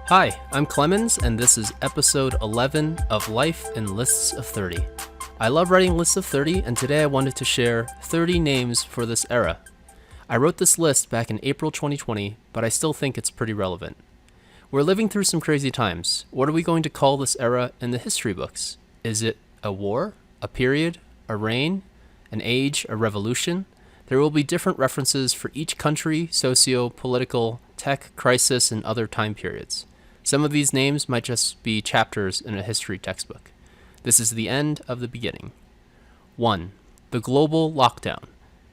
Hi, I'm Clemens, and this is episode 11 of Life in Lists of 30. I love writing lists of 30, and today I wanted to share 30 names for this era. I wrote this list back in April 2020, but I still think it's pretty relevant. We're living through some crazy times. What are we going to call this era in the history books? Is it a war, a period, a reign, an age, a revolution? There will be different references for each country, socio-political, tech, crisis, and other time periods. Some of these names might just be chapters in a history textbook. This is the end of the beginning. 1. The global lockdown.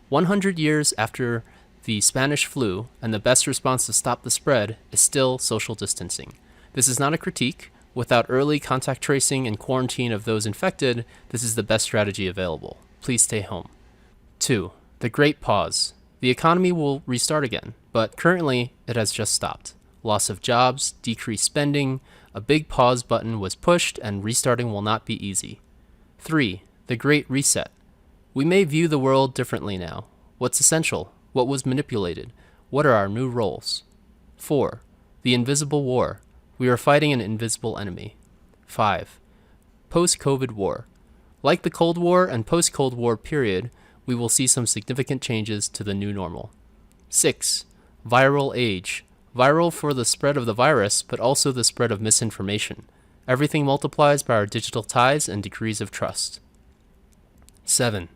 100 years after the Spanish flu, and the best response to stop the spread is still social distancing. This is not a critique. Without early contact tracing and quarantine of those infected, this is the best strategy available. Please stay home. 2. The Great Pause. The economy will restart again, but currently it has just stopped. Loss of jobs, decreased spending, a big pause button was pushed, and restarting will not be easy. 3. The Great Reset. We may view the world differently now. What's essential? What was manipulated? What are our new roles? 4. The Invisible War. We are fighting an invisible enemy. 5. Post-COVID War. Like the Cold War and post-Cold War period, we will see some significant changes to the new normal. 6. Viral Age. Viral for the spread of the virus, but also the spread of misinformation. Everything multiplies by our digital ties and degrees of trust. 7.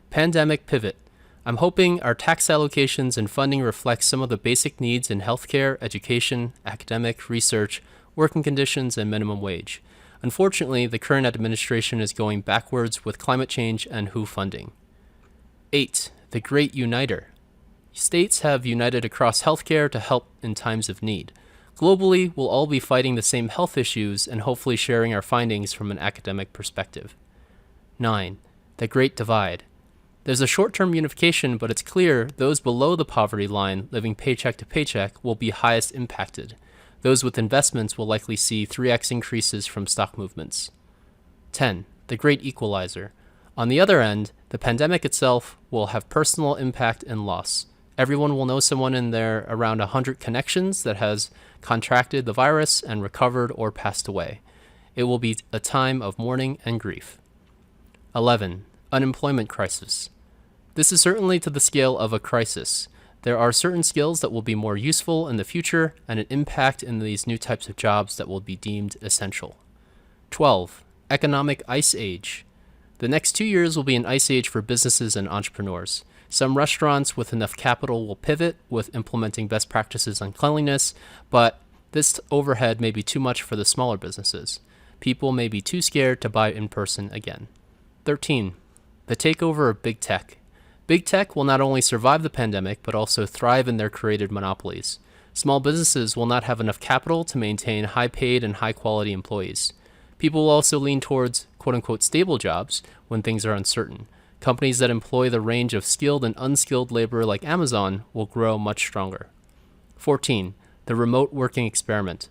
Pandemic Pivot. I'm hoping our tax allocations and funding reflect some of the basic needs in healthcare, education, academic, research, working conditions, and minimum wage. Unfortunately, the current administration is going backwards with climate change and WHO funding. 8. The Great Uniter. States have united across healthcare to help in times of need. Globally, we'll all be fighting the same health issues and hopefully sharing our findings from an academic perspective. 9. The Great Divide. There's a short-term unification, but it's clear those below the poverty line living paycheck to paycheck will be highest impacted. Those with investments will likely see 3x increases from stock movements. 10. The Great Equalizer. On the other end, the pandemic itself will have personal impact and loss. Everyone will know someone in their around 100 connections that has contracted the virus and recovered or passed away. It will be a time of mourning and grief. 11. Unemployment crisis. This is certainly to the scale of a crisis. There are certain skills that will be more useful in the future and an impact in these new types of jobs that will be deemed essential. 12. Economic Ice Age. The next 2 years will be an ice age for businesses and entrepreneurs. Some restaurants with enough capital will pivot with implementing best practices on cleanliness, but this overhead may be too much for the smaller businesses. People may be too scared to buy in person again. 13. The takeover of big tech. Big tech will not only survive the pandemic, but also thrive in their created monopolies. Small businesses will not have enough capital to maintain high-paid and high-quality employees. People will also lean towards quote-unquote stable jobs when things are uncertain. Companies that employ the range of skilled and unskilled labor like Amazon will grow much stronger. 14. The remote working experiment.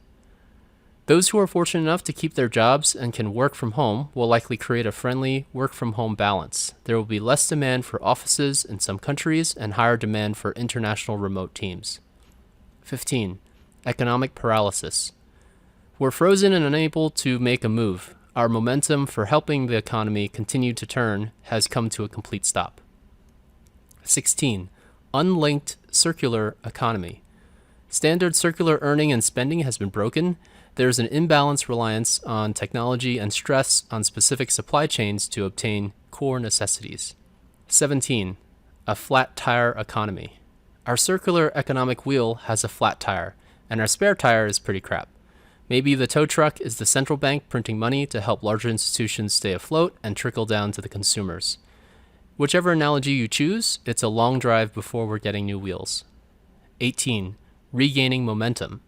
Those who are fortunate enough to keep their jobs and can work from home will likely create a friendly work-from-home balance. There will be less demand for offices in some countries and higher demand for international remote teams. 15. Economic paralysis. We're frozen and unable to make a move. Our momentum for helping the economy continue to turn has come to a complete stop. 16. Unlinked circular economy. Standard circular earning and spending has been broken. There's an imbalanced reliance on technology and stress on specific supply chains to obtain core necessities. 17. A flat tire economy. Our circular economic wheel has a flat tire, and our spare tire is pretty crap. Maybe the tow truck is the central bank printing money to help larger institutions stay afloat and trickle down to the consumers. Whichever analogy you choose, it's a long drive before we're getting new wheels. 18. Regaining momentum.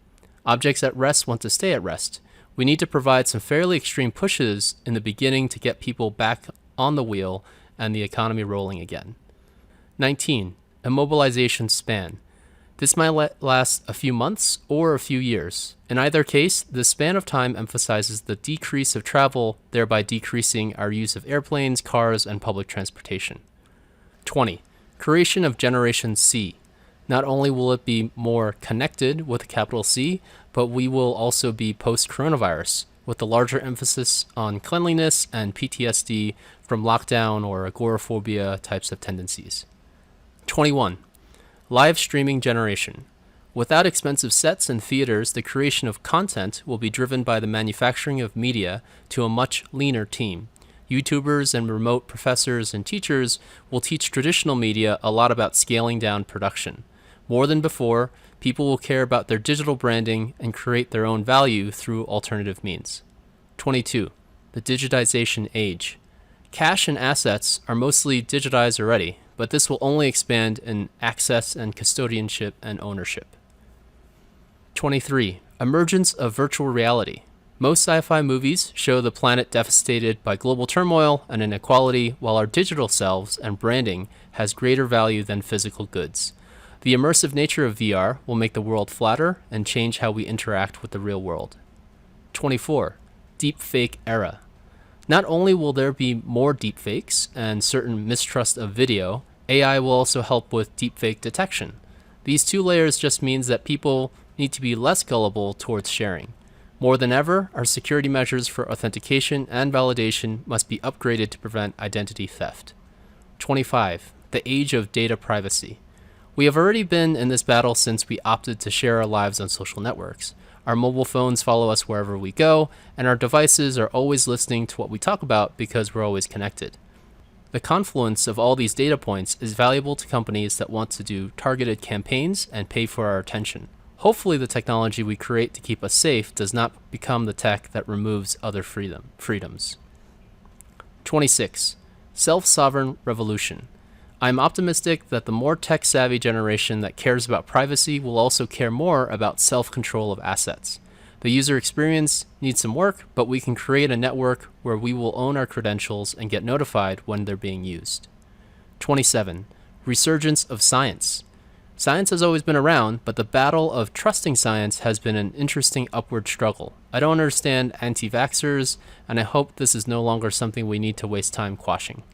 Objects at rest want to stay at rest. We need to provide some fairly extreme pushes in the beginning to get people back on the wheel and the economy rolling again. 19. Immobilization span. This might last a few months or a few years. In either case, the span of time emphasizes the decrease of travel, thereby decreasing our use of airplanes, cars, and public transportation. 20. Creation of Generation C. Not only will it be more connected with a capital C, but we will also be post-coronavirus, with a larger emphasis on cleanliness and PTSD from lockdown or agoraphobia types of tendencies. 21. Live streaming generation. Without expensive sets and theaters, the creation of content will be driven by the manufacturing of media to a much leaner team. YouTubers and remote professors and teachers will teach traditional media a lot about scaling down production. More than before, people will care about their digital branding and create their own value through alternative means. 22. The digitization age. Cash and assets are mostly digitized already, but this will only expand in access and custodianship and ownership. 23. Emergence of virtual reality. Most sci-fi movies show the planet devastated by global turmoil and inequality, while our digital selves and branding has greater value than physical goods. The immersive nature of VR will make the world flatter and change how we interact with the real world. 24. Deepfake era. Not only will there be more deepfakes and certain mistrust of video, AI will also help with deepfake detection. These two layers just means that people need to be less gullible towards sharing. More than ever, our security measures for authentication and validation must be upgraded to prevent identity theft. 25. The age of data privacy. We have already been in this battle since we opted to share our lives on social networks. Our mobile phones follow us wherever we go, and our devices are always listening to what we talk about because we're always connected. The confluence of all these data points is valuable to companies that want to do targeted campaigns and pay for our attention. Hopefully the technology we create to keep us safe does not become the tech that removes other freedoms. 26. Self-sovereign revolution. I'm optimistic that the more tech-savvy generation that cares about privacy will also care more about self-control of assets. The user experience needs some work, but we can create a network where we will own our credentials and get notified when they're being used. 27. Resurgence of science. Science has always been around, but the battle of trusting science has been an interesting upward struggle. I don't understand anti-vaxxers, and I hope this is no longer something we need to waste time quashing.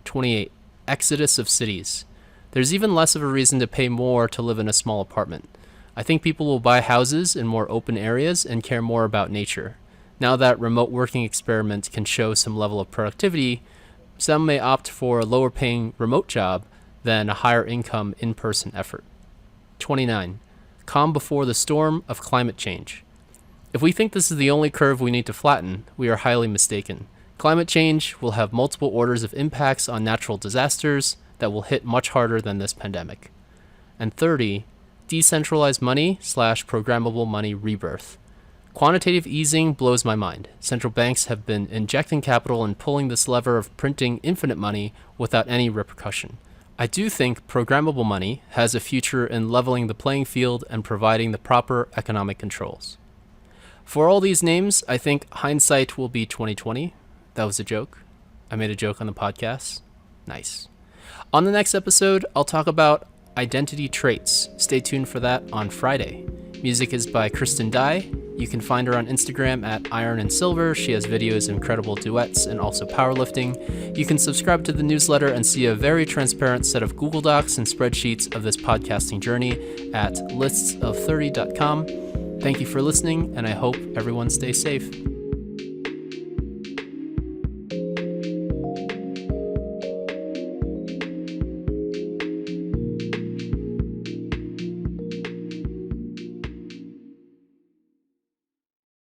28. Exodus of cities. There's even less of a reason to pay more to live in a small apartment. I think people will buy houses in more open areas and care more about nature. Now that remote working experiments can show some level of productivity, some may opt for a lower paying remote job than a higher income in-person effort. 29. Calm before the storm of climate change. If we think this is the only curve we need to flatten, we are highly mistaken. Climate change will have multiple orders of impacts on natural disasters that will hit much harder than this pandemic. And 30. Decentralized money / programmable money rebirth. Quantitative easing blows my mind. Central banks have been injecting capital and pulling this lever of printing infinite money without any repercussion. I do think programmable money has a future in leveling the playing field and providing the proper economic controls. For all these names, I think hindsight will be 2020. That was a joke. I made a joke on the podcast. Nice. On the next episode, I'll talk about identity traits. Stay tuned for that on Friday. Music is by Kristen Dye. You can find her on Instagram at Iron and Silver. She has videos of incredible duets and also powerlifting. You can subscribe to the newsletter and see a very transparent set of Google Docs and spreadsheets of this podcasting journey at listsof30.com. Thank you for listening, and I hope everyone stays safe.